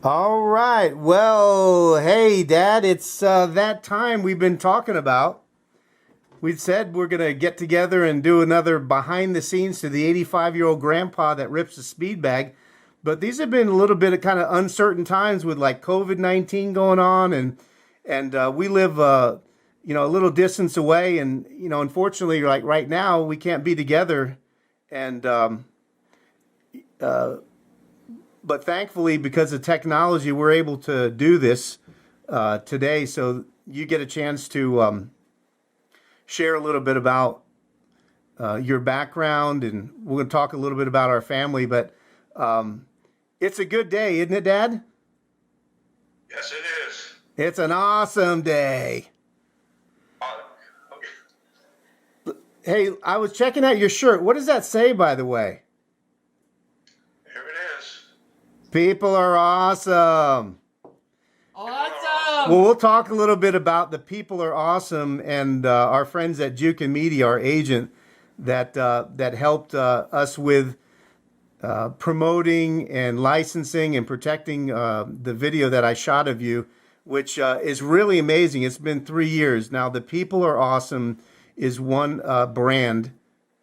All right. Well, hey, Dad, it's that time we've been talking about. We said we're going to get together and do another behind the scenes to the 85-year-old grandpa that rips a speed bag. But these have been a little bit of kind of uncertain times with like COVID-19 going on, and we live a little distance away, and unfortunately, like right now, we can't be together. And but thankfully, because of technology, we're able to do this today. So you get a chance to share a little bit about your background, and we're going to talk a little bit about our family. But it's a good day, isn't it, Dad? Yes, it is. It's an awesome day. Uh, okay. Hey, I was checking out your shirt. What does that say, by the way? Here it is. People are awesome. People are awesome. Well, we'll talk a little bit about the people are awesome and our friends at Juke and Media, our agent that helped us with promoting and licensing and protecting the video that I shot of you, which is really amazing. It's been 3 years now. The people are awesome is one brand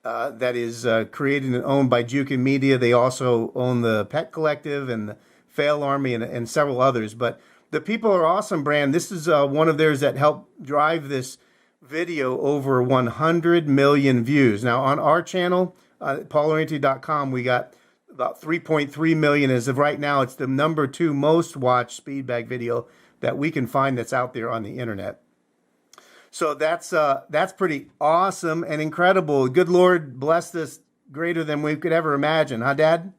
that is created and owned by Juke and Media. They also own the Pet Collective and the Fail Army and several others. But the People Are Awesome brand, this is one of theirs that helped drive this video over 100 million views. Now, on our channel, paulorienti.com, we got about 3.3 million. As of right now, it's the number 2 most watched speed bag video that we can find that's out there on the internet. So that's pretty awesome and incredible. Good Lord blessed us greater than we could ever imagine, huh, Dad?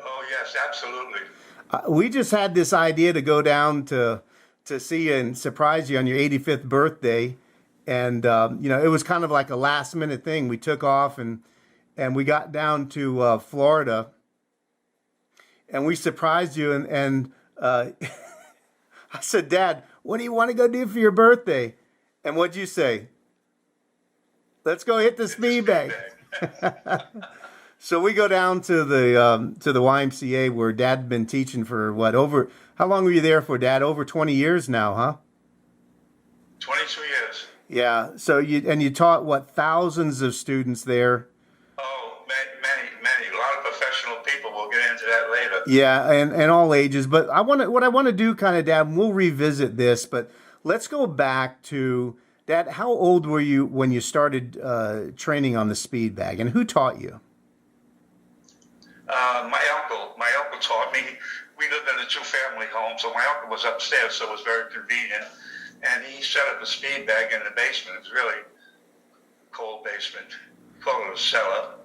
Oh, yes, absolutely. We just had this idea to go down to see you and surprise you on your 85th birthday, and it was kind of like a last minute thing. We took off and we got down to Florida, and we surprised you, and I said, Dad, what do you want to go do for your birthday? And what'd you say? Let's go hit the Hit the speed speed bag. bag. So we go down to the YMCA where Dad's been teaching for what over? How long were you there for, Dad? Over 20 years now, huh? 22 years. Yeah. So you taught what, thousands of students there. Oh, many, many, many. A lot of professional people. We'll get into that later. Yeah, and all ages. But what I want to do, kind of, Dad. And we'll revisit this, but let's go back to Dad. How old were you when you started training on the speed bag, and who taught you? My uncle taught me. We lived in a two-family home, so my uncle was upstairs, so it was very convenient. And he set up a speed bag in the basement. It's really cold basement. We call it a cellar.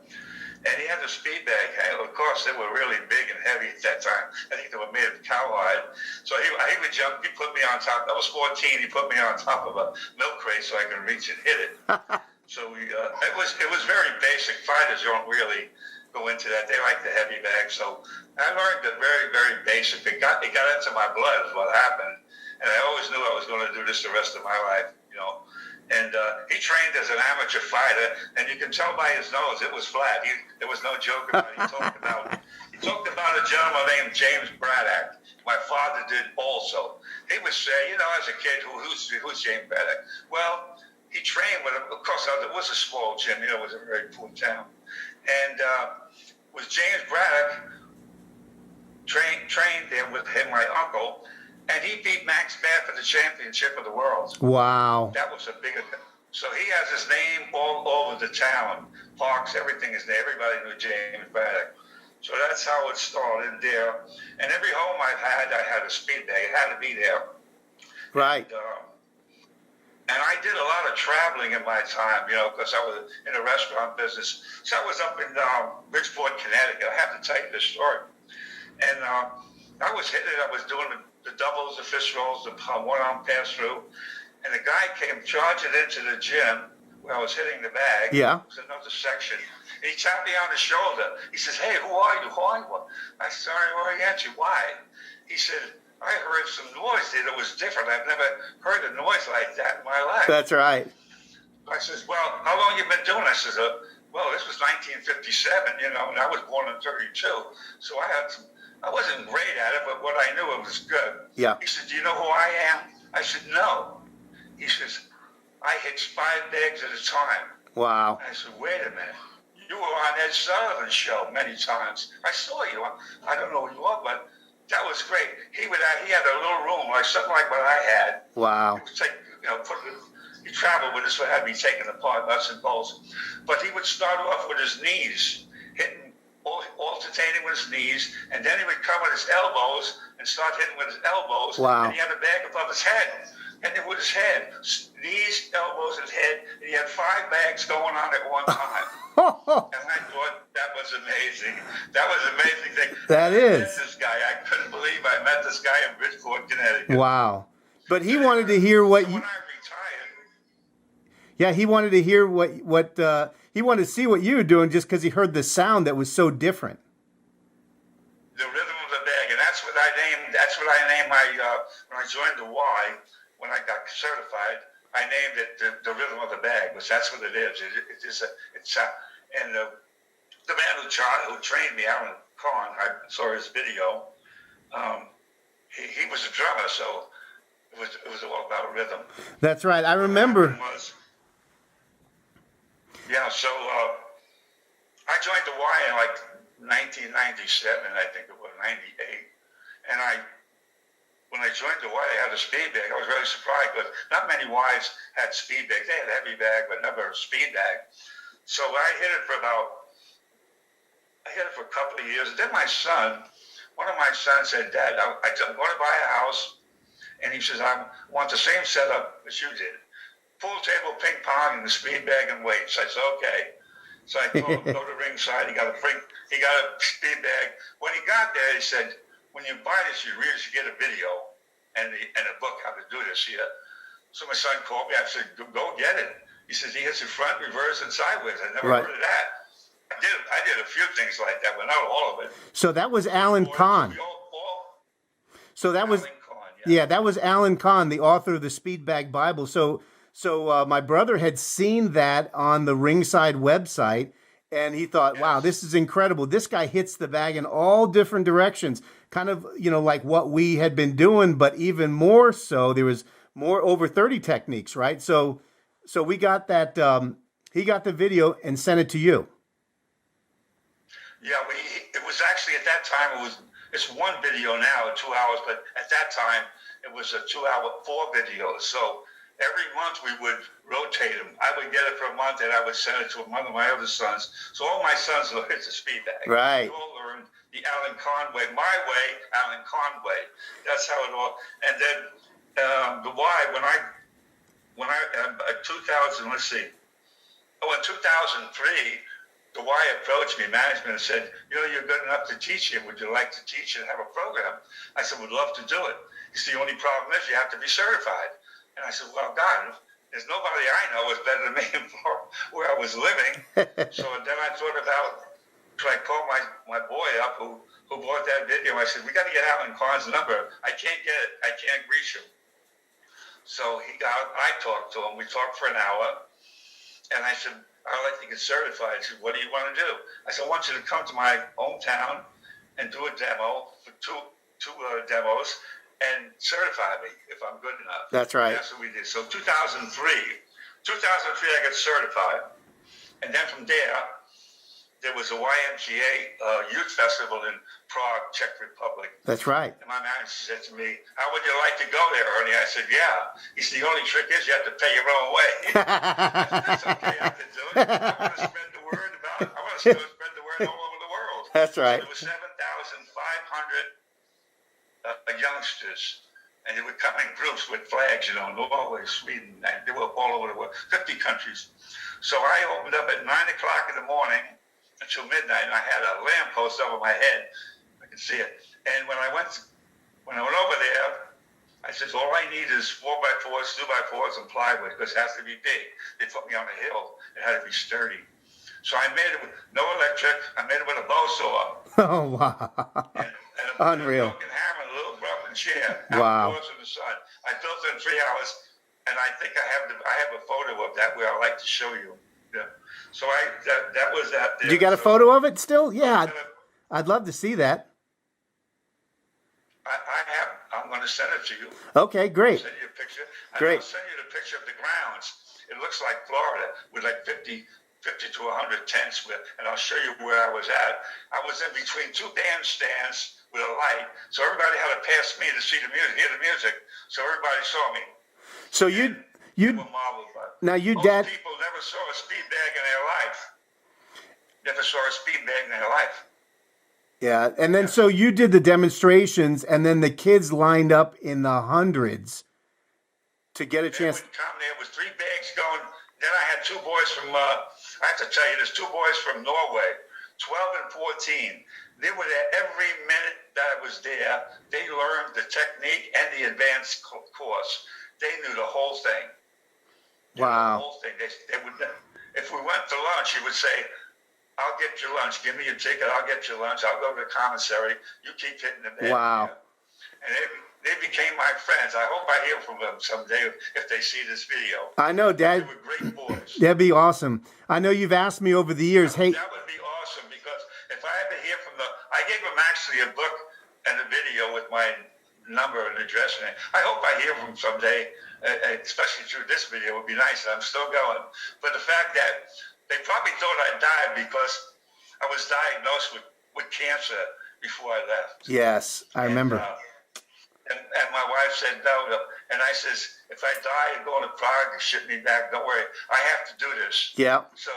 And he had a speed bag handle. Of course, they were really big and heavy at that time. I think they were made of cowhide. So he would jump. He put me on top. I was 14. He put me on top of a milk crate so I could reach and hit it. So it was very basic. Fighters don't really go into that. They like the heavy bag. So I learned it very, very basic. It got into my blood is what happened. And I always knew I was going to do this the rest of my life. And he trained as an amateur fighter, and you can tell by his nose it was flat. There was no joke about it. He talked about a gentleman named James Braddock. My father did also. He would say, as a kid, who's James Braddock? Well, he trained with him. Of course, it was a small gym. It was a very poor town. And was James Braddock trained there with him, my uncle, and he beat Max Baer for the championship of the world. Wow. That was a big event. So he has his name all over the town. Parks, everything is there. Everybody knew James Braddock. So that's how it started there. And every home I had a speed bag. It had to be there. Right. And I did a lot of traveling in my time, because I was in the restaurant business. So I was up in Bridgeport, Connecticut. I have to tell you this story. And I was hitting it. I was doing the doubles, the fish rolls, the one-arm pass-through. And the guy came charging into the gym where I was hitting the bag. Yeah. It was another section. And he tapped me on the shoulder. He says, "Hey, who are you? Who are you?" I said, "Sorry, Orienti. Why?" He said, "I heard some noise there that was different. I've never heard a noise like that in my life." That's right. I says, "Well, how long you been doing?" I says, "Well, this was 1957, and I was born in 32. So I had some I wasn't great at it, but what I knew, it was good. Yeah. He said, "Do you know who I am?" I said, "No." He says, "I hit 5 bags at a time." Wow. I said, "Wait a minute. You were on Ed Sullivan's show many times. I saw you. I don't know who you are, but that was great." He had a little room, like something like what I had. Wow. He would take, he traveled with us, so had me taking apart nuts and bolts. But he would start off with his knees, hitting, alternating with his knees, and then he would come with his elbows and start hitting with his elbows. Wow. And he had a bag above his head. And then with his head, knees, elbows, and head, and he had 5 bags going on at one time. And I thought that was amazing. That was an amazing thing. That I is. met this guy. I couldn't believe I met this guy in Bridgeport, Connecticut. Wow. But he wanted to hear what So you. when I retired, Yeah, he wanted to hear what he wanted to see what you were doing just because he heard the sound that was so different. the rhythm of the bag, and that's what I named. That's what I named my when I joined the Y. When I got certified, I named it the rhythm of the bag, which that's what it is. And the man who trained me, Alan Kahn, I saw his video. He was a drummer, so it was all about rhythm. That's right. I remember. So I joined the Y in like 1997, I think it was 98, and when I joined the Y, they had a speed bag. I was really surprised, but not many Ys had speed bags. They had a heavy bag, but never a speed bag. So I hit it for a couple of years. And then one of my sons said, "Dad, I'm going to buy a house." And he says, "I want the same setup as you did. Pool table, ping pong, and the speed bag and weights." I said, "Okay." So I told him, go to ringside. He got a speed bag. When he got there, he said, "When you buy this, you really should get a video and a book how to do this here." So my son called me. I said, "Go get it." He says he hits it front, reverse, and sideways. I never heard of that. I did a few things like that, but not all of it. So that was Alan Kahn. So that was Alan Kahn, yeah, that was Alan Kahn, the author of the Speed Bag Bible. So my brother had seen that on the Ringside website, and he thought, "Wow, this is incredible. This guy hits the bag in all different directions." Kind of, like what we had been doing, but even more so. There was more over 30 techniques, right? So we got that. He got the video and sent it to you. Yeah, it was actually at that time it's one video now, 2 hours, but at that time it was a 2 hour, 4 videos. So every month we would rotate them. I would get it for a month, and I would send it to one of my other sons. So all my sons learned the speed bag. Right. They all learned the Alan Kahn way, my way, Alan Kahn way. That's how it all. And then the Y, when I 2000, let's see. Oh, in 2003. The Y approached me, management, and said, "You're good enough to teach it. Would you like to teach and have a program?" I said, "Would love to do it." He said, "The only problem is you have to be certified." And I said, "Well, God, there's nobody I know is better than me where I was living." So then I thought about, I called my boy up who bought that video. I said, "We got to get Alan Kahn's number. I can't get it. I can't reach him." So I talked to him. We talked for an hour. And I said, "I'd like to get certified." He said, "What do you want to do?" I said, "I want you to come to my hometown and do a demo for two demos and certify me if I'm good enough." That's right. And that's what we did. So 2003, I got certified. And then from there was a YMCA youth festival in Prague, Czech Republic. That's right. And my manager said to me, "How would you like to go there, Ernie?" I said, "Yeah." He said, "The only trick is you have to pay your own way." That's okay, I can do it. I want to spread the word I want to spread the word all over the world. That's right. So there were 7,500 youngsters, and they would come in groups with flags, Norway, Sweden, and they were all over the world, 50 countries. So I opened up at 9 o'clock in the morning until midnight, and I had a lamppost over my head. I could see it. And when I went over there, I said, "All I need is 4x4s, 2x4s, and plywood, because it has to be big." They put me on a hill. It had to be sturdy. So I made it with no electric. I made it with a bow saw. Oh, wow. And Unreal. a broken hammer and a little broken chair. Wow. Outdoors in the sun. I built it in 3 hours, and I think I have a photo of that where I'd like to show you. Yeah. So that was that. You got a photo of it still? Yeah, I'd love to see that. I'm going to send it to you. Okay, great. Send you a picture. And Great. I'll send you the picture of the grounds. It looks like Florida with like 50 to 100 tents with, and I'll show you where I was at. I was in between two bandstands with a light, so everybody had to pass me to see the music, hear the music. So everybody saw me. So They were marveled by it. now you Most dad people never saw a speed bag in their life. Never saw a speed bag in their life. yeah, and then so you did the demonstrations, and then the kids lined up in the hundreds to get a They chance. would come there with 3 bags going. Then I had 2 boys from, I have to tell you, there's 2 boys from Norway, 12 and 14. They were there every minute that I was there. They learned the technique and the advanced course. They knew the whole thing. Wow. The whole thing. They would, if we went to lunch, he would say, I'll get your lunch. Give me your ticket. I'll get your lunch. I'll go to the commissary. You keep hitting the bag. Wow. And they became my friends. I hope I hear from them someday if they see this video. I know, They Dad. were great boys. That'd be awesome. I know you've asked me over the years. Hey, That would be awesome because if I ever hear from I gave them actually a book and a video with my number and address in it. I hope I hear from them someday, especially through this video. It would be nice. I'm still going. But the fact that they probably thought I died because I was diagnosed with cancer before I left. yes, I remember. And my wife said no. And I says, if I die and go to Prague, you ship me back. Don't worry. I have to do this. Yeah. So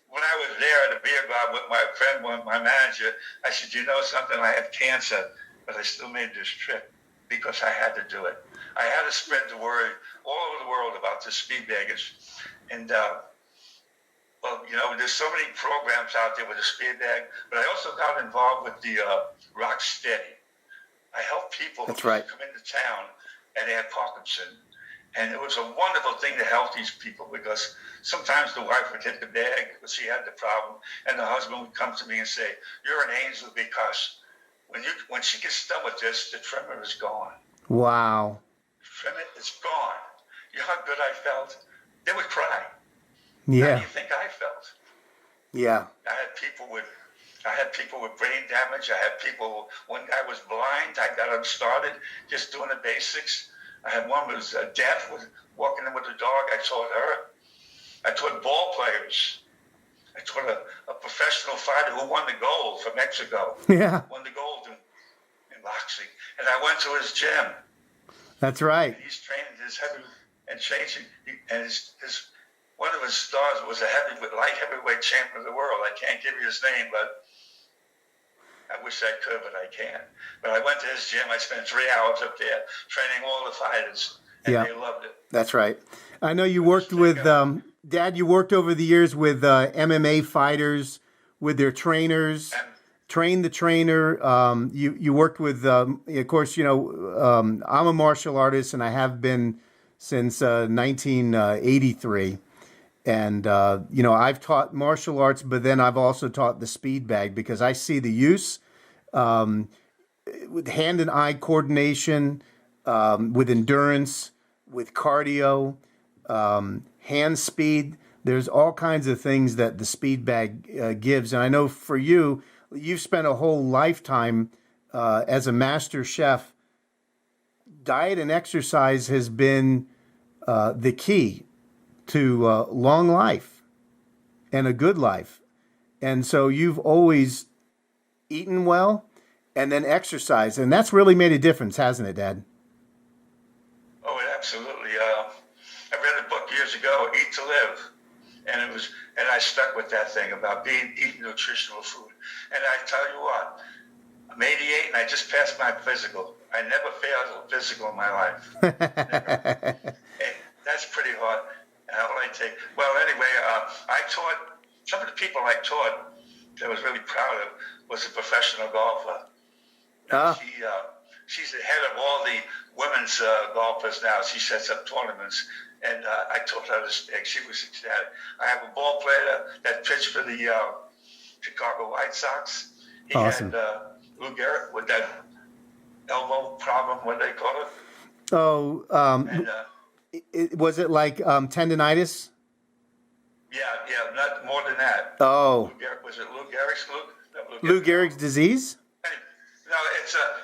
when I was there at the beer garden with my friend, my manager, I said, you know something? I have cancer, but I still made this trip because I had to do it. I had to spread the word all over the world about the speed baggers. And, well, you know, there's so many programs out there with the speed bag, but I also got involved with the Rock Steady. I helped people That's who right. come into town and they had Parkinson. And it was a wonderful thing to help these people because sometimes the wife would hit the bag because she had the problem, and the husband would come to me and say, you're an angel because when she gets done with this, the tremor is gone. Wow. The tremor is gone. You know how good I felt? They would cry. How do Yeah. you think I felt? Yeah. I had people with brain damage. I had people, one guy was blind. I got him started just doing the basics. I had one who was deaf, walking in with a dog. I taught her. I taught ball players. I taught a professional fighter who won the gold from Mexico. Yeah. Won the gold in boxing. And I went to his gym. That's right. And he's training his heavy and changing. And his one of his stars was a light heavyweight champion of the world. I can't give you his name, but I wish I could, but I can't. But I went to his gym. I spent 3 hours up there training all the fighters, and Yeah. they loved it. That's right. I know you worked with Dad. You worked over the years with MMA fighters, with their trainers. And Train the trainer. You worked with, of course, you know, I'm a martial artist and I have been since 1983. And, you know, I've taught martial arts, but then I've also taught the speed bag because I see the use with hand and eye coordination, with endurance, with cardio, hand speed. There's all kinds of things that the speed bag gives. And I know for you, you've spent a whole lifetime as a master chef. Diet and exercise has been the key to long life and a good life. And so you've always eaten well and then exercised. And that's really made a difference, hasn't it, Dad? oh, it absolutely. I read a book years ago, Eat to Live, and I stuck with that thing about eating nutritional food. And I tell you what, I'm 88 and I just passed my physical. I never failed a physical in my life. Never. And that's pretty hard. All I take. Well, anyway, I taught some of the people I taught that I was really proud of was a professional golfer. She's the head of all the women's golfers now. She sets up tournaments, and I taught her to speak. She was ecstatic. I have a ball player that pitched for the Chicago White Sox. He Awesome. had Lou Gehrig with that elbow problem, what they call it. Oh, And was it like tendonitis? yeah, not more than that. Oh, Was it Lou Gehrig's? Lou Gehrig's disease? No,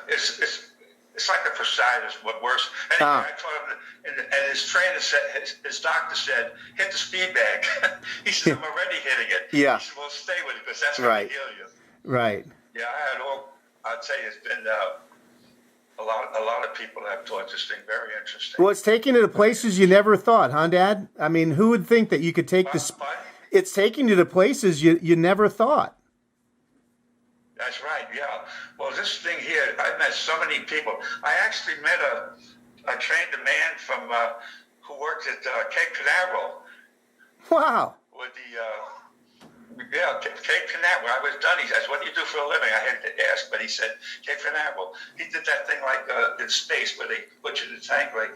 it's It's like a fasciitis, but worse. Anyway, I told him, and his trainer said, his doctor said, hit the speed bag. He said, I'm already hitting it. Yeah. He said, well, stay with it because that's going Right. to heal you. Right. Yeah, I'd say it's been a lot of people have taught this thing very interesting. Well, it's taking you to places you never thought, huh, Dad? I mean, who would think that you could take this? It's taking you to places you never thought. That's right, yeah. Well, this thing here, I met so many people. I actually met I trained a man from who worked at Cape Canaveral. Wow. With Cape Canaveral. I was done. He says, "What do you do for a living?" I had to ask, but he said Cape Canaveral. He did that thing like in space where they put you in a tank like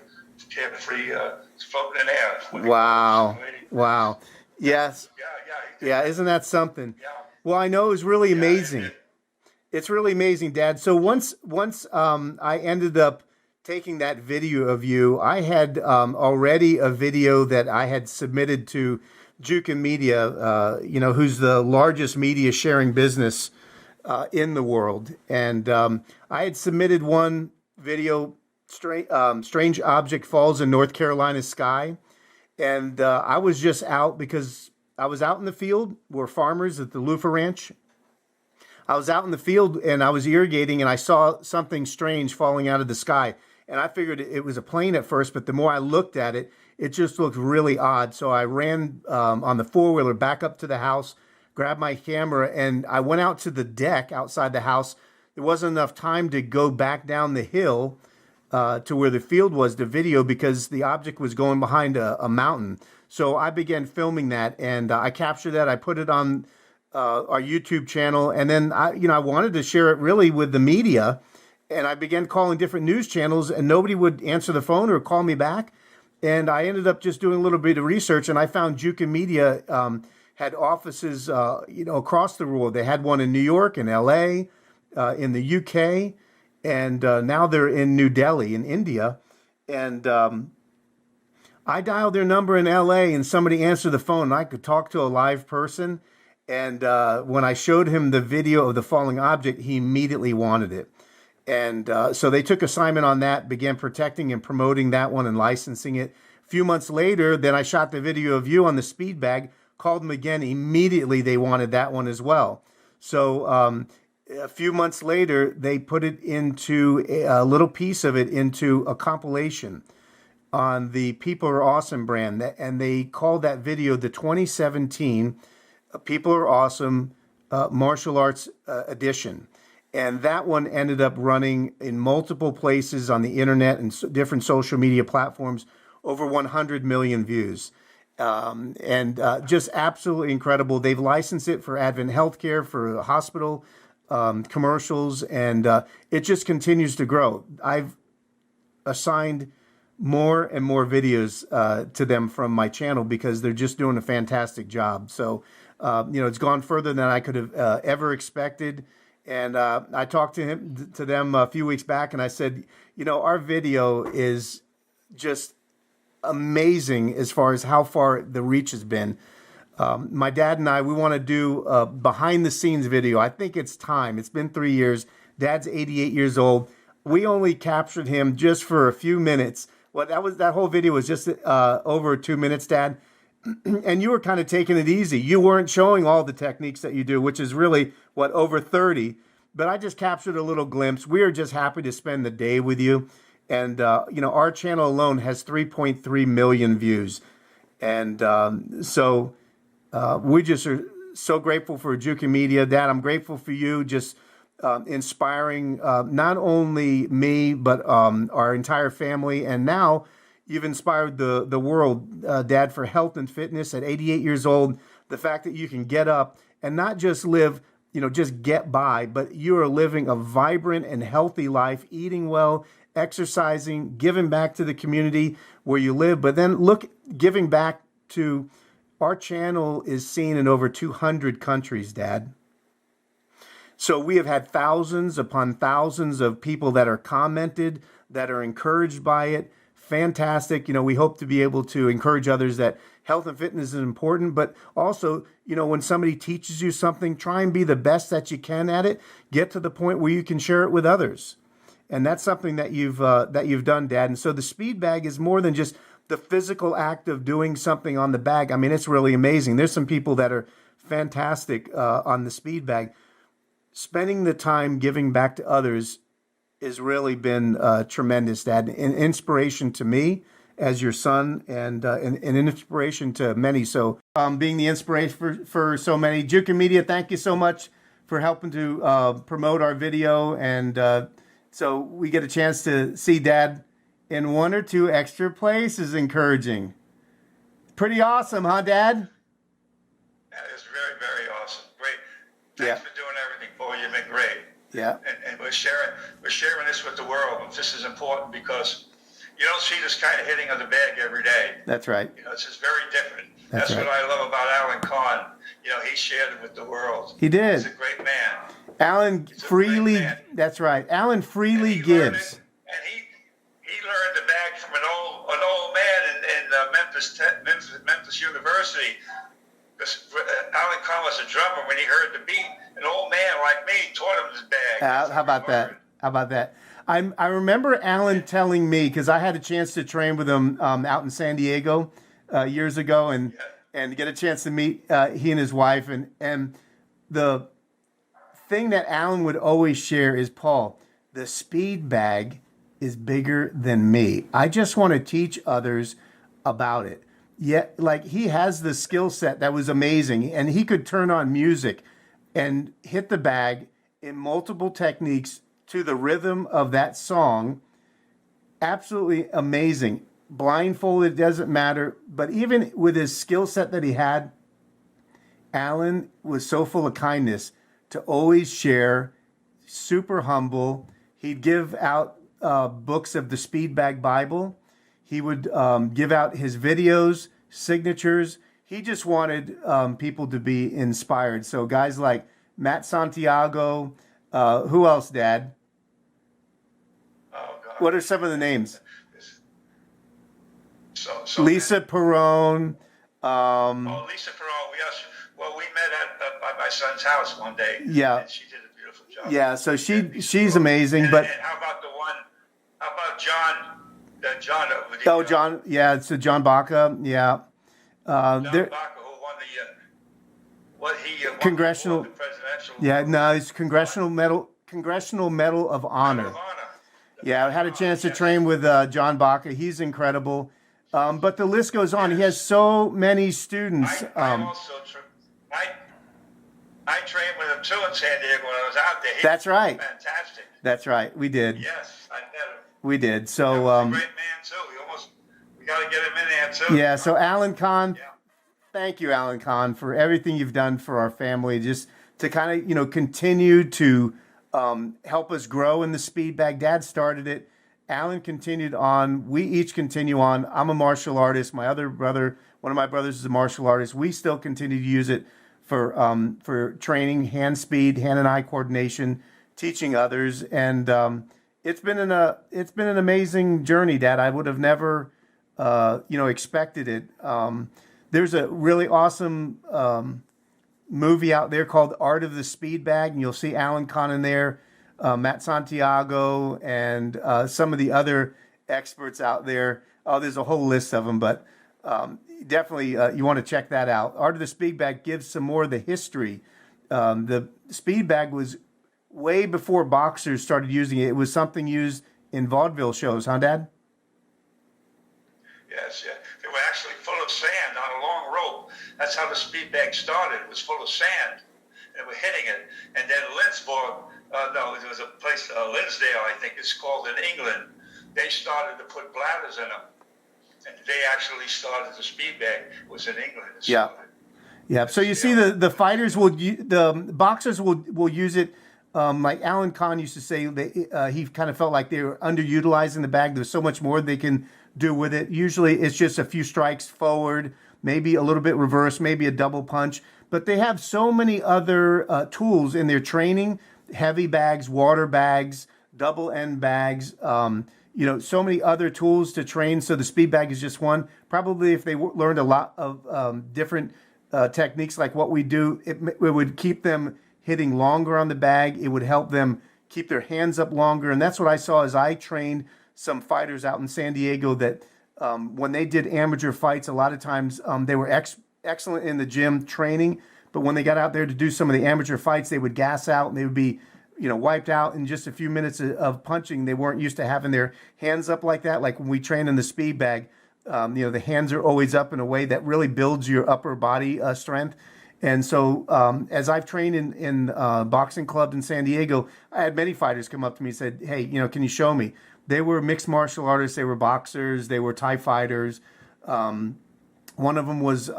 carefree, floating in air. Wow. Wow. Yes. Yeah. Yeah. Isn't that something? Yeah. Well, I know it was really amazing. It's really amazing, Dad. So once I ended up taking that video of you, I had already a video that I had submitted to Juka Media, who's the largest media sharing business in the world. And I had submitted one video, Strange Object Falls in North Carolina Sky. And I was just out because I was out in the field. We're farmers at the Lufa Ranch. I was out in the field and I was irrigating and I saw something strange falling out of the sky. And I figured it was a plane at first, but the more I looked at it, it just looked really odd. So I ran on the four-wheeler back up to the house, grabbed my camera, and I went out to the deck outside the house. There wasn't enough time to go back down the hill to where the field was to video because the object was going behind a mountain. So I began filming that and I captured that. I put it on our YouTube channel, and then I wanted to share it really with the media, and I began calling different news channels, and nobody would answer the phone or call me back, and I ended up just doing a little bit of research, and I found Juka Media had offices across the world. They had one in New York, in L.A., in the UK, and now they're in New Delhi in India, and I dialed their number in L.A. and somebody answered the phone, and I could talk to a live person. And when I showed him the video of the falling object, he immediately wanted it. And so they took assignment on that, began protecting and promoting that one and licensing it. A few months later, then I shot the video of you on the speed bag, called them again. Immediately, they wanted that one as well. So a few months later, they put it into a little piece of it into a compilation on the People Are Awesome brand. And they called that video the 2017 People Are Awesome Martial Arts Edition. And that one ended up running in multiple places on the internet and different social media platforms, over 100 million views. Just absolutely incredible. They've licensed it for Advent Healthcare, for hospital commercials, and it just continues to grow. I've assigned more and more videos to them from my channel because they're just doing a fantastic job. So, it's gone further than I could have ever expected. And I talked to them a few weeks back, and I said, our video is just amazing as far as how far the reach has been. My dad and I, we want to do a behind-the-scenes video. I think it's time. It's been 3 years. Dad's 88 years old. We only captured him just for a few minutes. Well, that whole video was just over 2 minutes, Dad. And you were kind of taking it easy. You weren't showing all the techniques that you do, which is really, over 30. But I just captured a little glimpse. We are just happy to spend the day with you. And, our channel alone has 3.3 million views. And so we just are so grateful for Juka Media. Dad, I'm grateful for you just inspiring not only me, but our entire family. And now you've inspired the world, Dad, for health and fitness at 88 years old. The fact that you can get up and not just live, just get by, but you are living a vibrant and healthy life, eating well, exercising, giving back to the community where you live. But then giving back to our channel is seen in over 200 countries, Dad. So we have had thousands upon thousands of people that are commented, that are encouraged by it. Fantastic. We hope to be able to encourage others that health and fitness is important, but also, when somebody teaches you something, try and be the best that you can at it. Get to the point where you can share it with others. and that's something that you've done, Dad. And so the speed bag is more than just the physical act of doing something on the bag. I mean, it's really amazing. There's some people that are fantastic on the speed bag. Spending the time giving back to others has really been tremendous, Dad. An inspiration to me as your son, and an inspiration to many. So being the inspiration for so many. Jukin Media, thank you so much for helping to promote our video. And so we get a chance to see Dad in one or two extra places. Encouraging. Pretty awesome, huh, Dad? That is very, very awesome. Great. Thanks for doing everything for you. You've been great. Yeah. And we're sharing this with the world. This is important because you don't see this kind of hitting of the bag every day. That's right. You know, it's just very different. That's right. what I love about Alan Kahn. You know, he shared it with the world. He did. He's a great man. Alan freely. That's right. Alan freely gives. And he learned the bag from an old man in Memphis University. Alan Kahn was a drummer. When he heard the beat, an old man like me taught him the bag. How about that? How about that? I remember Alan telling me, because I had a chance to train with him out in San Diego years ago, and get a chance to meet he and his wife, and the thing that Alan would always share is, Paul, the speed bag is bigger than me. I just want to teach others about it. Yet, like, he has the skill set that was amazing, and he could turn on music and hit the bag in multiple techniques to the rhythm of that song. Absolutely amazing. Blindfolded, doesn't matter. But even with his skill set that he had, Alan was so full of kindness to always share, super humble. He'd give out books of the Speed Bag Bible. He would give out his videos, signatures. He just wanted people to be inspired. So guys like Matt Santiago, who else, Dad? Oh, God. What are some of the names? So Lisa Perrone. Lisa Perrone. We met at my son's house one day. Yeah. And she did a beautiful job. Yeah, so she's amazing. And, But and how about John? John. John. Yeah, so John Baca. Yeah. John Baca, who won the Congressional. the presidential. Yeah, no, it's Congressional Medal of Honor. Yeah, I had a chance to train with John Baca. He's incredible. But the list goes on. He has so many students. I trained with him too in San Diego when I was out there. That's right. Fantastic. That's right. We did. Yes, I met him. We did. So He was a great man too. We got to get him in there too. Yeah. So Alan Kahn, thank you, Alan Kahn, for everything you've done for our family. Just to kind of continue to help us grow in the speed bag. Dad started it. Alan continued on. We each continue on. I'm a martial artist. My other brother, one of my brothers, is a martial artist. We still continue to use it for training, hand speed, hand and eye coordination, teaching others, and it's been an amazing journey, Dad. I would have never expected it. There's a really awesome movie out there called Art of the Speed Bag, and you'll see Alan Kahn in there, Matt Santiago, and some of the other experts out there. Oh, there's a whole list of them, but definitely you want to check that out. Art of the Speed Bag gives some more of the history. The speed bag was way before boxers started using it. It was something used in vaudeville shows, huh, Dad? Yes, yeah. They were actually full of sand on a long rope. That's how the speed bag started. It was full of sand. And we're hitting it. And then there was a place, Linsdale, I think it's called, in England. They started to put bladders in them. And they actually started the speed bag. It was in England. Yeah. Yeah. So you see the fighters the boxers will use it. Like Alan Kahn used to say, he kind of felt like they were underutilizing the bag. There's so much more they can do with it. Usually it's just a few strikes forward, maybe a little bit reverse, maybe a double punch. But they have so many other tools in their training, heavy bags, water bags, double end bags, so many other tools to train. So the speed bag is just one. Probably if they learned a lot of different techniques like what we do, it would keep them hitting longer on the bag. It would help them keep their hands up longer. And that's what I saw as I trained some fighters out in San Diego that when they did amateur fights, a lot of times they were excellent in the gym training, but when they got out there to do some of the amateur fights, they would gas out and they would be, wiped out in just a few minutes of punching. They weren't used to having their hands up like that. Like when we train in the speed bag, the hands are always up in a way that really builds your upper body strength. And so as I've trained in boxing clubs in San Diego, I had many fighters come up to me and said, hey, can you show me? They were mixed martial artists. They were boxers. They were Thai fighters. One of them was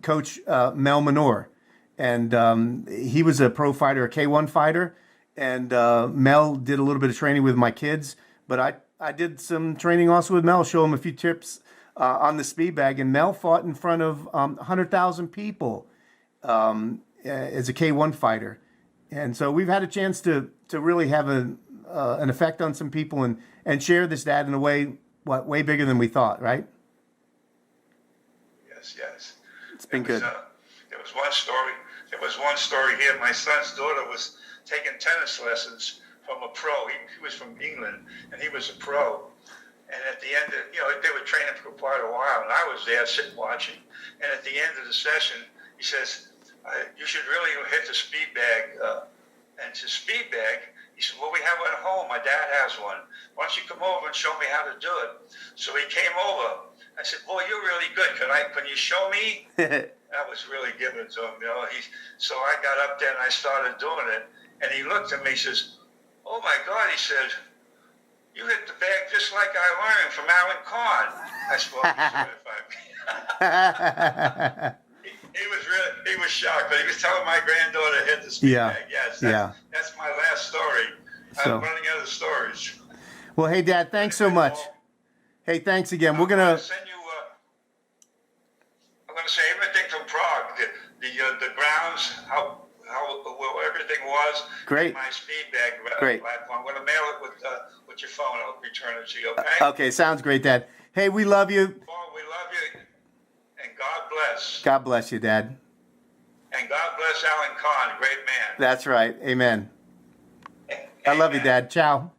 Coach Mel Manor. And he was a pro fighter, a K1 fighter. And Mel did a little bit of training with my kids. But I did some training also with Mel, show him a few tips on the speed bag. And Mel fought in front of 100,000 people as a K1 fighter. And so we've had a chance to really have an effect on some people and share this, Dad, in a way, way bigger than we thought, right? Yes. It's been good. There was one story here. My son's daughter was taking tennis lessons from a pro. He was from England, and he was a pro. And at the end of, they were training for quite a while, and I was there sitting watching. And at the end of the session, he says, you should really hit the speed bag. And to speed bag, he said, well, we have one at home. My dad has one. Why don't you come over and show me how to do it? So he came over. I said, boy, you're really good. Can you show me? That was really given to him, So I got up there and I started doing it. And he looked at me, he says, oh my God, he said, you hit the bag just like I learned from Alan Kahn. I said, well, he was shocked, but he was telling my granddaughter to hit the speed bag. Yes, that's my last story. I'm running out of stories. Well, hey, Dad, thanks so much. Hey, thanks again. We're gonna send you. I'm gonna say everything from Prague, the grounds, how everything was. Great. My speed bag platform. I'm gonna mail it with your phone. I'll return it to you. Okay. Okay, sounds great, Dad. Hey, we love you. Oh, we love you, and God bless. God bless you, Dad. And God bless Alan Kahn, great man. That's right. Amen. Amen. I love you, Dad. Ciao.